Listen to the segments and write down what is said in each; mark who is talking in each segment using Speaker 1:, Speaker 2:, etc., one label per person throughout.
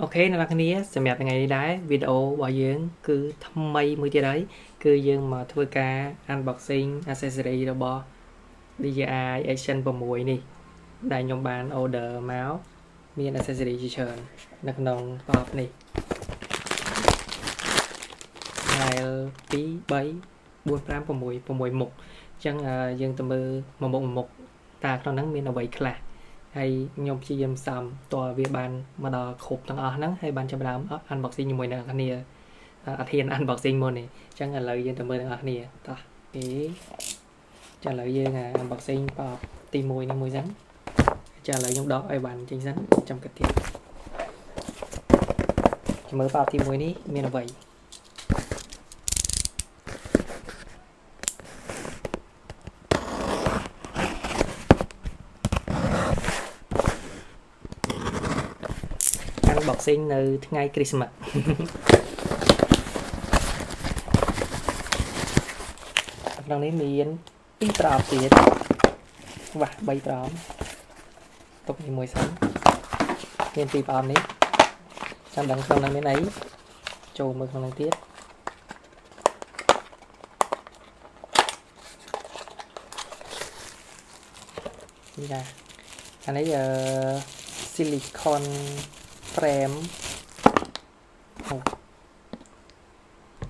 Speaker 1: Ok អ្នកនរគ្នាសម្រាប់ថ្ងៃនេះដែរវីដេអូរបស់យើងគឺថ្មីមួយទៀតហើយគឺយើងមកធ្វើការ unboxing accessory របស់ DJI Action 6នេះដែលខ្ញុំបាន order មកមាន accessory ជាច្រើននៅក្នុងប្រអប់នេះហើយ2 3 4 5 6មុខអញ្ចឹងយើងទៅមើលមួយមុខតើក្នុងហ្នឹងមានអ្វីខ្លះហើយខ្ញុំព្យាយាមសំតើវាបានមកដល់គ្រប់ទាំងអស់ហ្នឹងហើយបានចាប់ដើម unboxing ជាមួយអ្នកគ្នាអត់ហ៊ាន unboxing មុនទេអញ្ចឹងឥឡូវយើងទៅមើលទាំងអស់គ្នាតោះអូខេចាឥឡូវយើង unboxing ប្រអប់ទី1នេះមួយសិនចាឥឡូវខ្ញុំដកឲ្យបានចេញសិនចាំគិតទៀតចាំមើលប្រអប់ទី1នេះមានអ្វីunboxing នៅថ្ងៃគ្រីស្មាស់ក្នុងនេះមាន2ប្រអប់ទៀតវ៉ា3ប្រអប់ទុកនេះមួយសិនមាន2ប្រអប់នេះចាំដឹងក្នុងនោះមានអីចូលមើលក្នុងនោះទៀតចាអានេះsilicone frame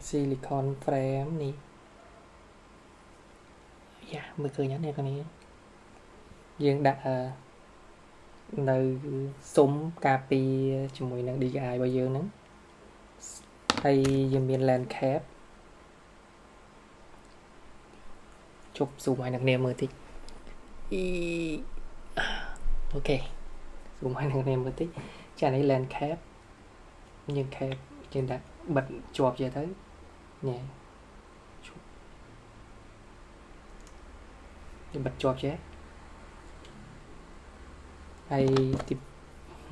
Speaker 1: silicone frame នេះយ៉ាមើលឃើញអត់អ្នកនរយើងដាក់នៅស៊ុំការពារជាមួយនឹង DJI របស់យើងហ្នឹងហើយយើងមាន lens cap ជប់ស៊ូមឲ្យអ្នកនាងមើលតិចអូខេស៊ូមឲ្យអ្នកនាងមើលតិចចានេះ lens cap យើង cap យើងដាក់បិទជាប់ជាទៅញ៉ែយើងបិទជាប់ចេះហើយទី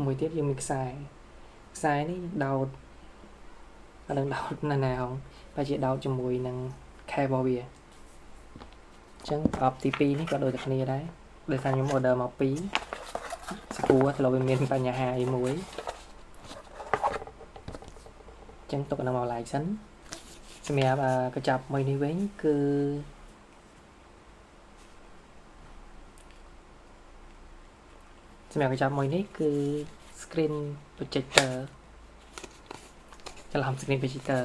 Speaker 1: មួយទៀតយើងមានខ្សែនេះដោតអត់ដឹងដោតនៅណាហងបើជាដោតជាមួយនឹង cable របស់វាអញ្ចឹងប្រអប់ទី2នេះក៏ដូចតែគ្នាដែរដោយសារខ្ញុំ order មក2ស្គាល់ធ្លាប់មានបញ្ហាអីមួយអញ្ចឹងទុកនៅមក like សិនសម្រាប់កញ្ចប់មួយនេះវិញគឺសម្រាប់កញ្ចប់មួយនេះគឺ screen projector ច្រឡំ screen projector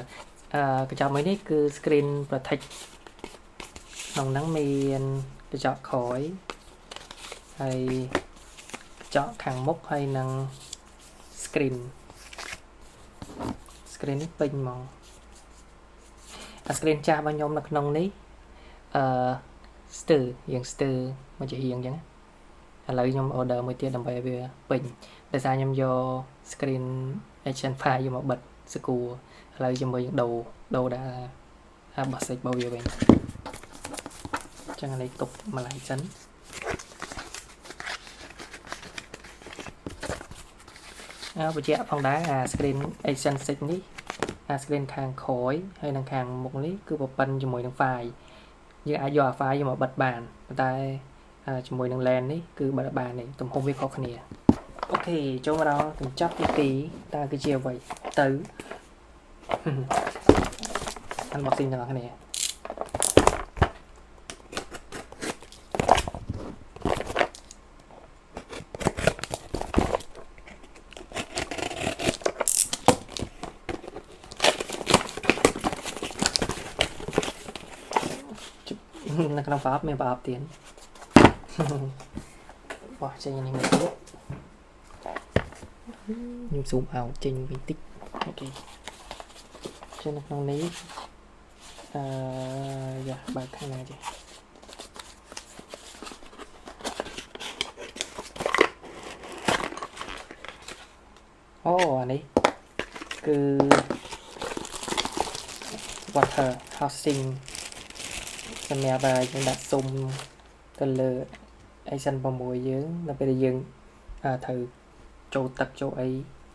Speaker 1: កញ្ចប់មួយនេះគឺ screen protect ក្នុងហ្នឹងមានកញ្ចក់ក្រោយហើយកញ្ចក់ខាងមុខហើយនឹង screen នេះពេញហ្មងscreen ចាស់របស់ខ្ញុំនៅក្នុងនេះស្ទើយើងស្ទើមកជាហៀងអញ្ចឹងឥឡូវខ្ញុំ order មួយទៀតដើម្បីឲ្យវាពេញដោយសារខ្ញុំយក screen Action 5យកមកបិទស្គាល់ឥឡូវជាមួយយើងដូរដាក់basic របស់វាវិញអញ្ចឹងឥឡូវទុកម្លាយសិនបញ្ជាក់ផងដែរscreen Action 6នេះscreen ខាងក្រោយហើយនិងខាងមុខនេះគឺប្រព័ន្ធជាមួយនឹង file យើងអាចយក file យកមកបិទបានប៉ុន្តែជាមួយនឹង lens នេះគឺបិទបាននេះទំហំវាខុសគ្នាអូខេចូលមកដល់កញ្ចប់ទី2តើគឺជាអ្វីទៅ unboxing ទាំងអស់គ្នានៅក្នុងប្រអប់មានប្រអប់ទៀតបោះចេញនេះមួយទៀតខ្ញុំស៊ូមអោចេញវិញតិចអូខេចេញនៅក្នុងនេះយ៉ាបើកខាងណាចេះអូអានេះគឺ water housing សម្រាប់យើងដាក់ស៊ុំទៅលើ Action 6យើងដល់ពេលយើងត្រូវចូលទឹកចូលអី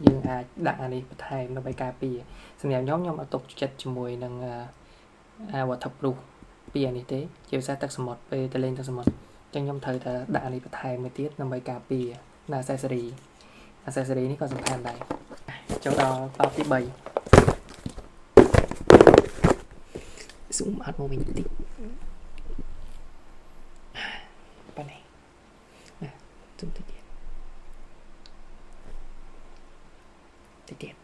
Speaker 1: យើងអាចដាក់អានេះបន្ថែមដើម្បីការពារសម្រាប់ខ្ញុំអត់ទុកចិត្តជាមួយនឹងwaterproof ពីអានេះទេជាពិសេសទឹកសមុទ្រពេលទៅលេងទឹកសមុទ្រអញ្ចឹងខ្ញុំត្រូវតែដាក់អានេះបន្ថែមមួយទៀតដើម្បីការពារ accessory នេះក៏សំខាន់ដែរ ចូលដល់ទី3 zoom out មកវិញតិចប៉ានេះណា zoom តិចទៀត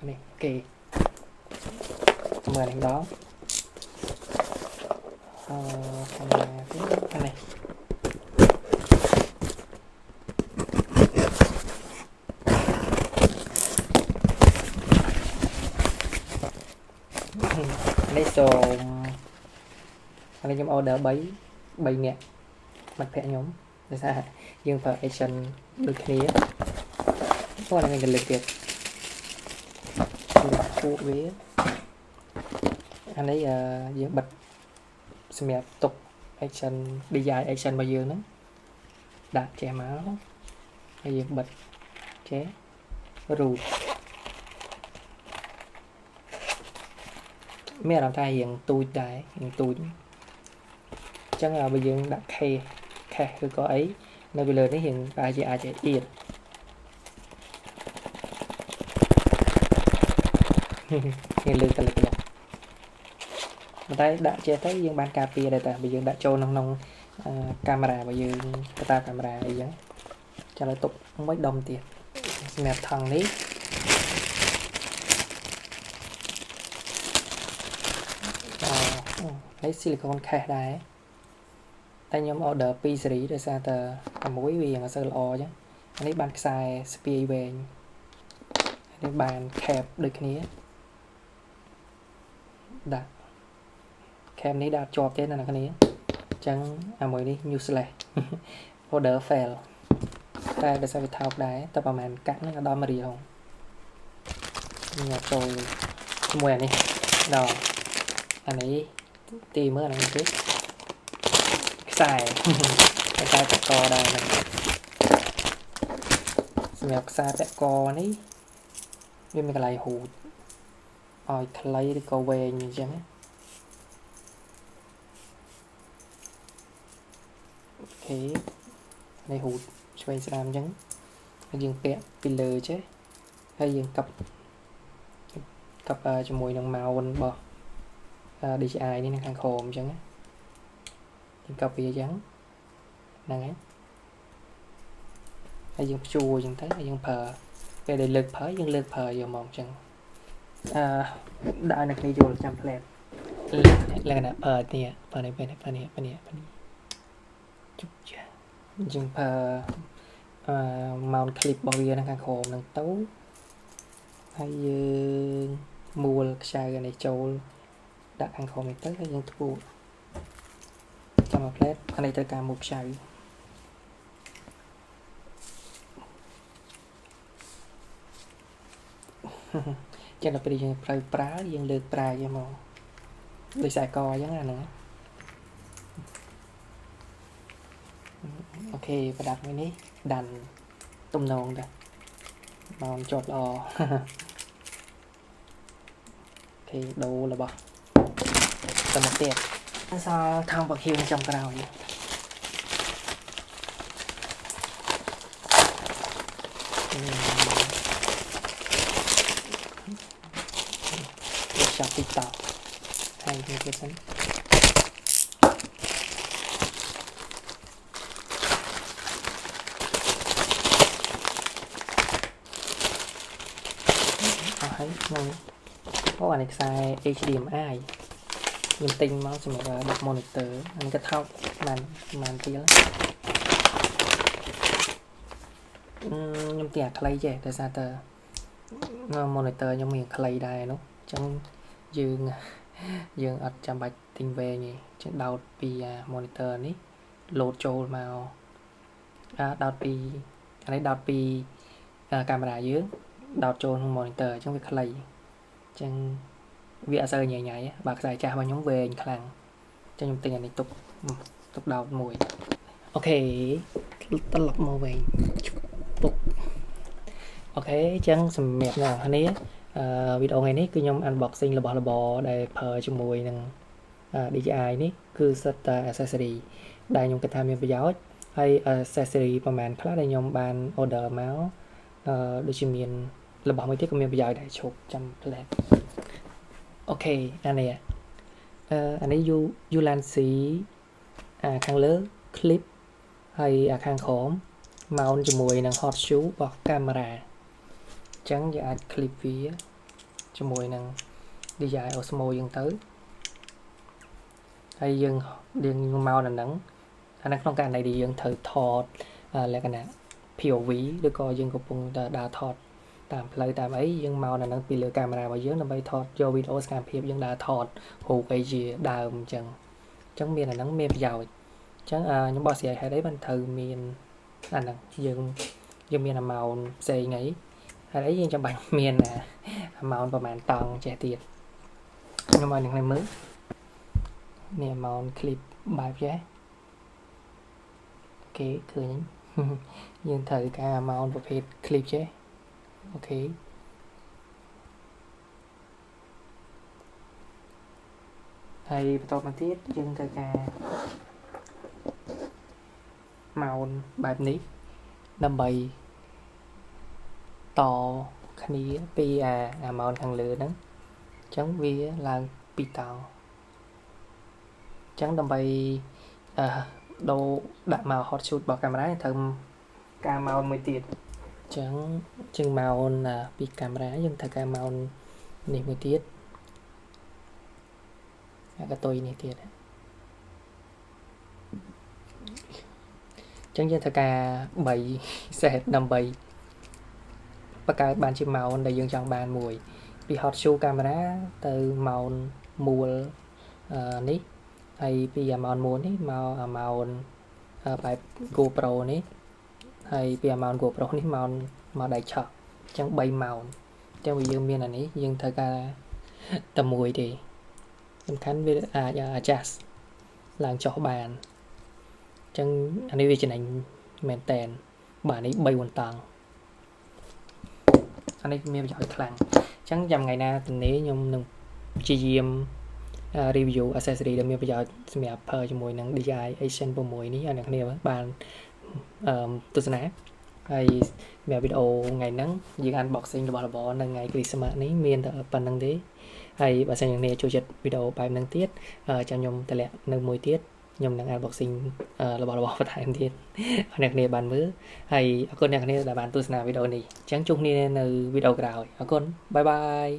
Speaker 1: នេះអូខេមើលនេះដល់ខាងណាទៀតខាងនេះនេះសូមអានេះខ្ញុំ order 3នាក់មិត្តភក្តិខ្ញុំដោយសារយើងប្រើ action ដូចគ្នាព្រោះអានេះកលឹកទៀតគូវាអានេះយើងបិទសម្រាប់ទុក action design action របស់យើងហ្នឹងដាក់ចេះមកហើយយើងបិទចេះ root មានអារម្មណ៍ថាយើងទូចដែរយើងទូចអញ្ចឹងបើយើងដាក់ cache ឬក៏អីនៅពីលើនេះយើងអាចជាអៀតយើងលើកទៅលើប៉ុន្តែដាក់ចេះទៅយើងបានការពារដែរតែបើយើងដាក់ចូលក្នុងកាមេរ៉ារបស់យើងកតាកាមេរ៉ាអីចឹងចាំឲ្យទុកមួយដុំទៀតសម្រាប់ថង់នេះនេះ silicone case ដែរតែខ្ញុំ order 2 series ដោយសារតែមួយវាអត់សូវល្អអញ្ចឹងអានេះបានខ្សែស្ពាយវែងនេះបាន cap ដូចគ្នាដាក់ cap នេះដាក់ជាប់ទេអ្នកនរគ្នាអញ្ចឹងអាមួយនេះ useless order fail តែដោយសារវាថោកដែរតែប្រហែលកាក់ហ្នឹងដល់1រៀលហ្នឹងខ្ញុំចូលជាមួយអានេះដល់អានេះទីមើលអានេះទេខ្សែតកដែរហ្នឹងសម្រាប់ខ្សែតកនេះវាមានកន្លែងហូតឲ្យខ្លីឬក៏វែងអញ្ចឹងអូខេនេះហូតឆ្វេងស្ដាំអញ្ចឹងហើយយើងពាក់ពីលើចេះហើយយើងកាប់ជាមួយនឹង mount របស់ DJI នេះនៅខាងក្រោមអញ្ចឹងយើងកាប់វាអញ្ចឹងហ្នឹងហើយយើងភ្ជួរអញ្ចឹងទៅហើយយើងប្រើពេលដែលលើកប្រើយើងលើកប្រើយកមកអញ្ចឹងដាក់នៅគ្នាយល់ចាំផ្លែតលក្ខណៈនេះប្រើនេះជុកចាយើងប្រើmount clip របស់វានៅខាងក្រោមហ្នឹងទៅហើយយើងមួលខ្ចៅនេះចូលដាក់ខាងក្រោមនេះទៅហើយយើងធ្វើចាំមកផ្លែតអានេះត្រូវការមួលខ្ចៅចឹងដល់ពេលយើងត្រូវប្រើយើងលើកប្រើយកមកដូចខ្សែកអញ្ចឹងអាហ្នឹងអូខេប្រដាប់មួយនេះដាន់ទំនងដែរមកជាប់ល្អអូខេដូររបស់ទៅមកទៀតសល់ថងបខៀវចំក្រោយចាប់ទីតហើយនេះទៀតសិនហើយហ្នឹងអូអានេះខ្សែ HDMI ខ្ញុំទិញមកសម្រាប់ដាក់ monitor អានេះក៏ថោកបានទៀតខ្ញុំទិញអាខ្លីចេះដោយសារតែ monitor ខ្ញុំមានខ្លីដែរនោះអញ្ចឹងយើងអត់ចាំបាច់ទិញវែងទេអញ្ចឹងដោតពី monitor នេះ load ចូលមកដោតពីអានេះដោតពីកាមេរ៉ាយើងដោតចូលក្នុង monitor អញ្ចឹងវាខ្លីអញ្ចឹងវាអត់សូវញ៉ៃបើខ្សែចាស់របស់ខ្ញុំវែងខ្លាំងអញ្ចឹងខ្ញុំទិញអានេះទុកដោតមួយអូខេត្រឡប់មកវិញពុកអូខេអញ្ចឹងសម្រាប់អ្នកនរគ្នាវីដេអូថ្ងៃនេះគឺខ្ញុំ unboxing របស់របរដែលប្រើជាមួយនឹង DJI នេះគឺសិតតែ accessory ដែលខ្ញុំគិតថាមានប្រយោជន៍ហើយ accessory ប្រហែលខ្លះដែលខ្ញុំបាន order មក ដូចជាមានរបស់មួយទៀតក៏មានប្រយោជន៍ដែរឈប់ចាំផ្លែអូខេអានេះអានេះ Ulancy ខាងលើ clip ហើយខាងក្រោម mount ជាមួយនឹង hot shoe របស់កាមេរ៉ាអញ្ចឹងយើងអាច clip វាជាមួយនឹង DJI Osmo យើងទៅហើយយើង mount អាហ្នឹងក្នុងករណីដែលយើងត្រូវថតលក្ខណៈ POV ឬក៏យើងកំពុងតែដើរថតតាមផ្លូវតាមអីយើង mount អាហ្នឹងពីលើកាមេរ៉ារបស់យើងដើម្បីថតយកវីដេអូសកម្មភាពយើងដើរថតរូបអីជាដើមអញ្ចឹងមានអាហ្នឹងមានប្រយោជន៍អញ្ចឹងខ្ញុំបកស្រាយហេតុអីបានត្រូវមានអាហ្នឹងយើងមាន amount ផ្សេងអីហើយយើងចាំបាច់មាន amount ប្រហែលតង់ចេះទៀតខ្ញុំឲ្យអ្នកមើលនេះ amount clip បែបចេះអូខេឃើញយើងត្រូវការ amount ប្រភេទ clip ចេះអូខេហើយបន្តមកទៀតយើងត្រូវការ mount បែបនេះដើម្បីតគ្នាពីmount ខាងលើហ្នឹងអញ្ចឹងវាឡើង2តង់អញ្ចឹងដើម្បីដូរដាក់មក hot shoot របស់កាមេរ៉ាត្រូវការ mount មួយទៀតអញ្ចឹង mount ពីកាមេរ៉ាយើងត្រូវការ mount នេះមួយទៀតកតុយនេះទៀតអញ្ចឹងយើងត្រូវការ3 set ដើម្បីបង្កើតបានជា mount ដែលយើងចង់បានមួយពី hot shoe កាមេរ៉ាទៅ mount មូលនេះហើយពី mount មូលនេះមក mount បែប GoPro នេះហើយពី mount GoPro នេះមកដៃឆក់អញ្ចឹង3 mount អញ្ចឹងយើងមានអានេះយើងត្រូវការតែមួយទេសំខាន់វាអាច adjust ឡើងចុះបានអញ្ចឹងអានេះវាចំណេញមែនតែនបាទនេះ3 4តង់អានេះមានប្រយោជន៍ខ្លាំងអញ្ចឹងចាំថ្ងៃណាទំនេរខ្ញុំនឹងព្យាយាម review accessory ដែលមានប្រយោជន៍សម្រាប់ប្រើជាមួយនឹង DJI Action 6នេះឲ្យអ្នកគ្នាបានទស្សនាហើយសម្រាប់វីដេអូថ្ងៃហ្នឹងយើង unboxing របស់របរនៅថ្ងៃ Christmas នេះមានតែប៉ុណ្្នឹងទេហើយបើសិនជាអ្នកចូលចិត្តវីដេអូបែបហ្នឹងទៀតចាំខ្ញុំតម្លាក់នៅមួយទៀតខ្ញុំនឹង unboxing របស់បន្ថែមទៀតឲ្យអ្នកគ្នាបានមើលហើយអរគុណអ្នកគ្នាដែលបានទស្សនាវីដេអូនេះអញ្ចឹងជួបគ្នានៅវីដេអូក្រោយអរគុណបាយបាយ